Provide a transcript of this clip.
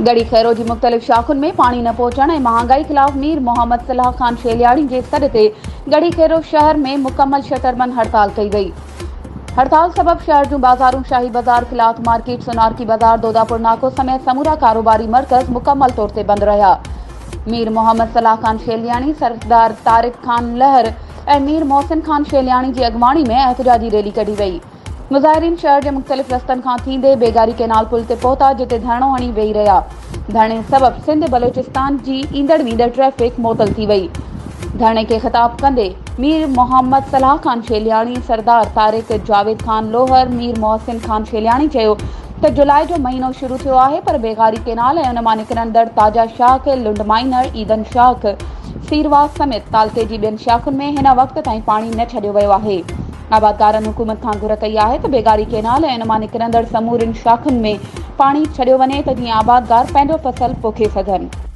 गढ़ी खैरो जी मुख्तलिफ शाखुनि में पानी न पहुंचण ऐं महांगाई खिलाफ मीर मोहम्मद सलाह खान शेलियाणी जे सॾ ते गढ़ी खैरो शहर में मुकम्मल शटरबंद हड़ताल कई वई। हड़ताल सबब शहर जूं बाज़ारूं शाही बाज़ार, क्लाथ मार्केट, सोनारकी बाज़ार, दोदापुर नाको समेत समूरा कारोबारी मर्कज़ मुकम्मल तौर ते बंद रहा। मीर मोहम्मद सलाह खान शेलियाणी, सरदार तारिक खान लहर ऐं मीर मोहसिन खान शेलियाणी जी अॻवानी में एहतजाजी रैली कढी वई। मुज़ाहिरीन शहर के मुख्तलिफ रस्तनि खां थींदे बेगारी कैनाल पुल ते पहुता, जिते धरणो हणी वेही रहा। धरणे सबब सिंध बलोचिस्तान जी ईंदड़ वींदड़ ट्रैफ़िक मुअतल थी वई। धरणे के खिताब कंदे मीर मोहम्मद सलाह खान शेलियाणी, सरदार तारिक, जावेद खान लोहर, मीर मोहसिन खान शेलियाणी चयो त जुलाई जो महीनो शुरू थियो आहे, पर बेगारी कैनाल ऐं उन मां निकिरंदड़ ताजा शाख, लुंडमाइनर, ईदन शाख, सीरवास समेत तालके जी ॿियनि शाखुनि में हिन वक़्त ताईं पाणी न छॾियो वियो आहे। आबादकारनि हुकूमत खां घुर कई आहे त बेगारी कैनाल ऐं उन मां निकिरंदड़ समूरनि शाखुनि में पाणी छॾियो वञे त जीअं आबादकार पंहिंजो फसल पोखे सघनि।